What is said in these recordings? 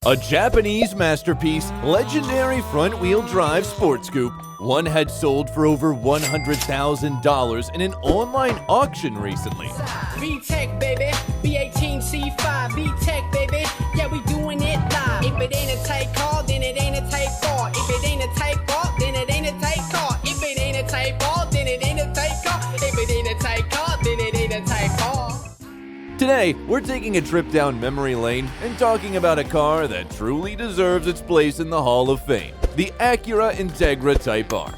A Japanese masterpiece, legendary front-wheel drive sports coupe. One had sold for over $100,000 in an online auction recently. vtec, baby. B18C5, vtec, baby. Yeah, we doing it live. If it ain't a tight car, then it ain't a tight car. If it ain't a tight car, then it ain't a tight car. If it ain't a tight car, then it ain't a tight car. If it ain't a tight car, then it ain't a tight car. Today, we're taking a trip down memory lane and talking about a car that truly deserves its place in the Hall of Fame, the Acura Integra Type R.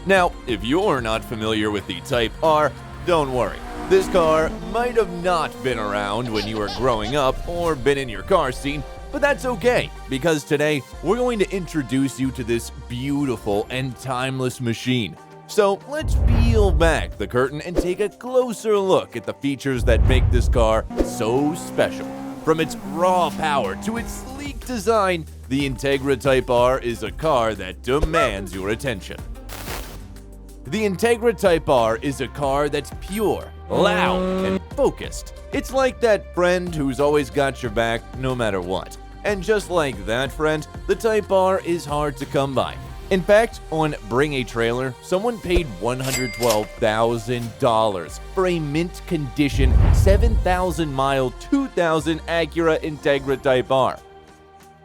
Now, if you're not familiar with the Type R, don't worry. This car might have not been around when you were growing up or been in your car seat, but that's okay, because today we're going to introduce you to this beautiful and timeless machine. So let's peel back the curtain and take a closer look at the features that make this car so special. From its raw power to its sleek design, the Integra Type R is a car that demands your attention. The Integra Type R is a car that's pure, loud, and focused. It's like that friend who's always got your back no matter what. And just like that friend, the Type R is hard to come by. In fact, on Bring a Trailer, someone paid $112,000 for a mint condition 7,000-mile 2000 Acura Integra Type R.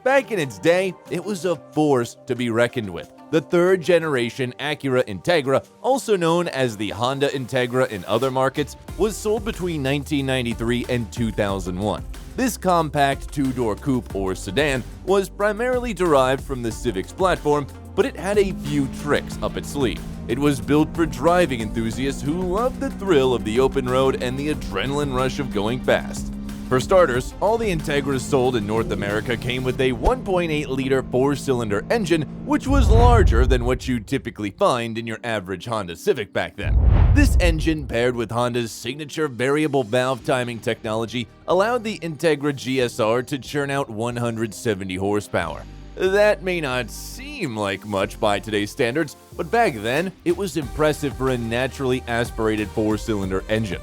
Back in its day, it was a force to be reckoned with. The third-generation Acura Integra, also known as the Honda Integra in other markets, was sold between 1993 and 2001. This compact two-door coupe or sedan was primarily derived from the Civic's platform, but it had a few tricks up its sleeve. It was built for driving enthusiasts who love the thrill of the open road and the adrenaline rush of going fast. For starters, all the Integras sold in North America came with a 1.8-liter four-cylinder engine, which was larger than what you'd typically find in your average Honda Civic back then. This engine, paired with Honda's signature variable valve timing technology, allowed the Integra GSR to churn out 170 horsepower. That may not seem like much by today's standards, but back then, it was impressive for a naturally aspirated four-cylinder engine.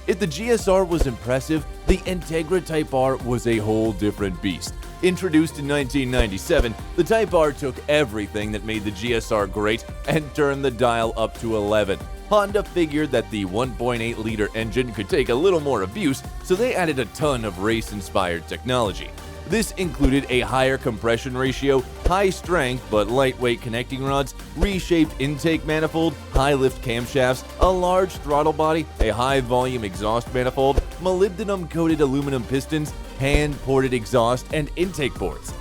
If the GSR was impressive, the Integra Type R was a whole different beast. Introduced in 1997, the Type R took everything that made the GSR great and turned the dial up to 11. Honda figured that the 1.8-liter engine could take a little more abuse, so they added a ton of race-inspired technology. This included a higher compression ratio, high strength but lightweight connecting rods, reshaped intake manifold, high lift camshafts, a large throttle body, a high volume exhaust manifold, molybdenum coated aluminum pistons, hand ported exhaust, and intake ports.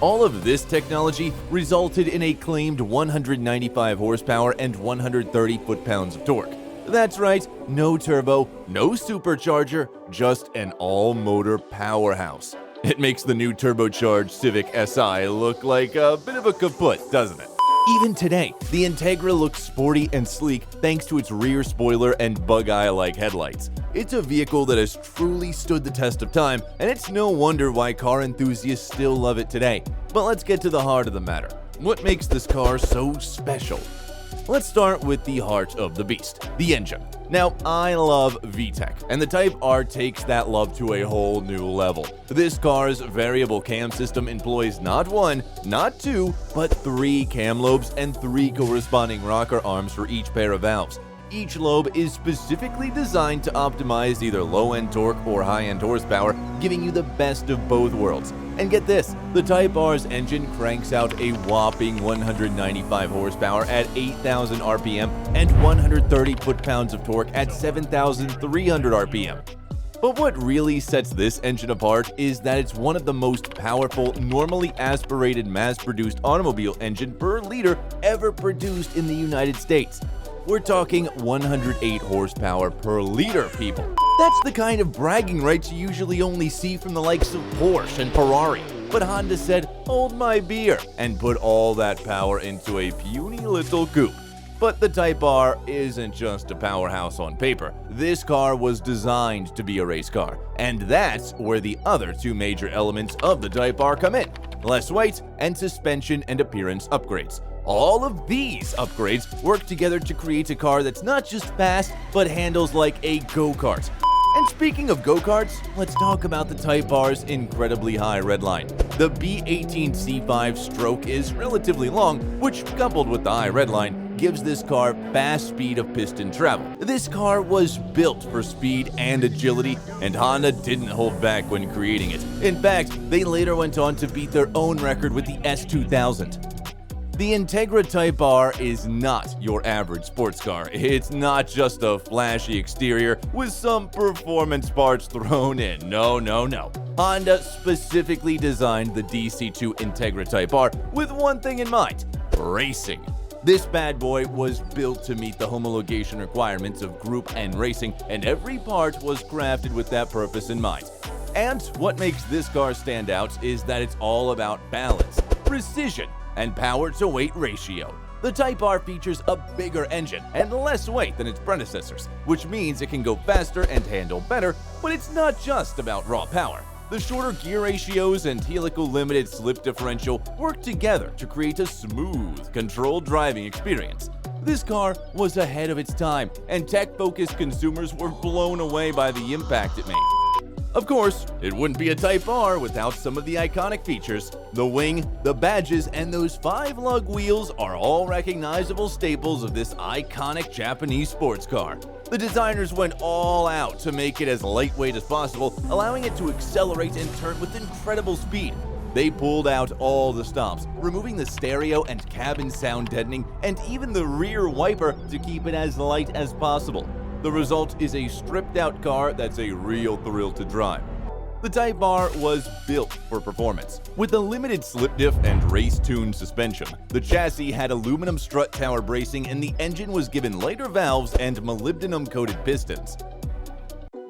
All of this technology resulted in a claimed 195 horsepower and 130 foot-pounds of torque. That's right, no turbo, no supercharger, just an all-motor powerhouse. It makes the new turbocharged Civic Si look like a bit of a kaput, doesn't it? Even today, the Integra looks sporty and sleek thanks to its rear spoiler and bug-eye-like headlights. It's a vehicle that has truly stood the test of time, and it's no wonder why car enthusiasts still love it today. But let's get to the heart of the matter. What makes this car so special? Let's start with the heart of the beast, the engine. Now, I love VTEC, and the Type R takes that love to a whole new level. This car's variable cam system employs not one, not two, but 3 cam lobes and 3 corresponding rocker arms for each pair of valves. Each lobe is specifically designed to optimize either low-end torque or high-end horsepower, giving you the best of both worlds. And get this, the Type R's engine cranks out a whopping 195 horsepower at 8,000 RPM and 130 foot-pounds of torque at 7,300 RPM. But what really sets this engine apart is that it's one of the most powerful, normally aspirated mass-produced automobile engine per liter ever produced in the United States. We're talking 108 horsepower per liter, people. That's the kind of bragging rights you usually only see from the likes of Porsche and Ferrari. But Honda said, hold my beer, and put all that power into a puny little coupe. But the Type R isn't just a powerhouse on paper. This car was designed to be a race car, and that's where the other 2 major elements of the Type R come in: less weight and suspension and appearance upgrades. All of these upgrades work together to create a car that's not just fast, but handles like a go-kart. And speaking of go-karts, let's talk about the Type R's incredibly high redline. The B18C5 stroke is relatively long, which, coupled with the high redline, gives this car fast speed of piston travel. This car was built for speed and agility, and Honda didn't hold back when creating it. In fact, they later went on to beat their own record with the S2000. The Integra Type R is not your average sports car. It's not just a flashy exterior with some performance parts thrown in. No. Honda specifically designed the DC2 Acura Type R with one thing in mind: racing. This bad boy was built to meet the homologation requirements of Group N racing, and every part was crafted with that purpose in mind. And what makes this car stand out is that it's all about balance, precision, and power-to-weight ratio. The Type R features a bigger engine and less weight than its predecessors, which means it can go faster and handle better, but it's not just about raw power. The shorter gear ratios and helical limited slip differential work together to create a smooth, controlled driving experience. This car was ahead of its time, and tech-focused consumers were blown away by the impact it made. Of course, it wouldn't be a Type R without some of the iconic features. The wing, the badges, and those 5-lug wheels are all recognizable staples of this iconic Japanese sports car. The designers went all out to make it as lightweight as possible, allowing it to accelerate and turn with incredible speed. They pulled out all the stops, removing the stereo and cabin sound deadening, and even the rear wiper to keep it as light as possible. The result is a stripped-out car that's a real thrill to drive. The Type R was built for performance. With a limited slip diff and race-tuned suspension, the chassis had aluminum strut tower bracing, and the engine was given lighter valves and molybdenum-coated pistons.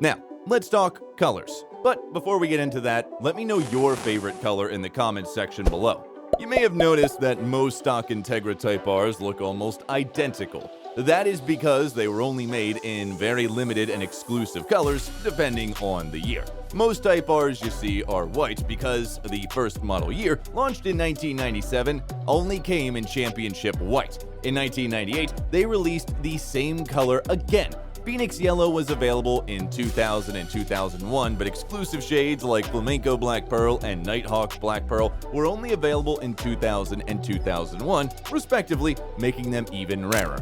Now, let's talk colors. But before we get into that, let me know your favorite color in the comments section below. You may have noticed that most stock Integra Type Rs look almost identical. That is because they were only made in very limited and exclusive colors, depending on the year. Most Type Rs you see are white because the first model year, launched in 1997, only came in championship white. In 1998, they released the same color again. Phoenix Yellow was available in 2000 and 2001, but exclusive shades like Flamenco Black Pearl and Nighthawk Black Pearl were only available in 2000 and 2001, respectively, making them even rarer.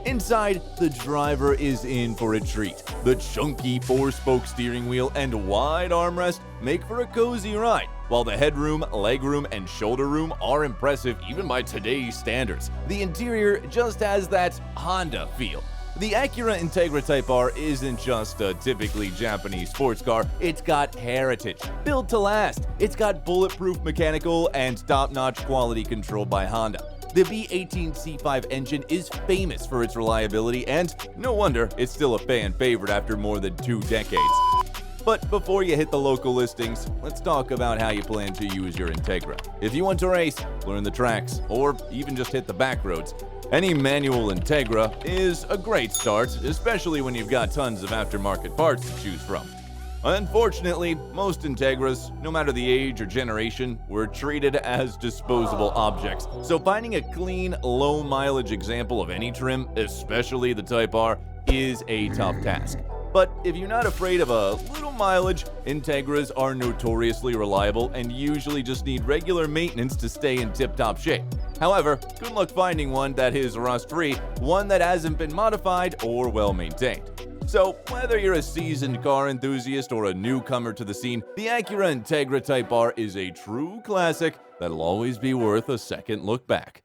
Inside, the driver is in for a treat. The chunky 4-spoke steering wheel and wide armrest make for a cozy ride, while the headroom, legroom, and shoulder room are impressive even by today's standards. The interior just has that Honda feel. The Acura Integra Type R isn't just a typically Japanese sports car, it's got heritage, built to last. It's got bulletproof mechanical and top-notch quality control by Honda. The B18C5 engine is famous for its reliability, and no wonder it's still a fan favorite after more than 2 decades. But before you hit the local listings, let's talk about how you plan to use your Integra. If you want to race, learn the tracks, or even just hit the back roads, any manual Integra is a great start, especially when you've got tons of aftermarket parts to choose from. Unfortunately, most Integras, no matter the age or generation, were treated as disposable objects, so finding a clean, low-mileage example of any trim, especially the Type R, is a tough task. But if you're not afraid of a little mileage, Integras are notoriously reliable and usually just need regular maintenance to stay in tip-top shape. However, good luck finding one that is rust-free, one that hasn't been modified or well-maintained. So, whether you're a seasoned car enthusiast or a newcomer to the scene, the Acura Integra Type R is a true classic that'll always be worth a second look back.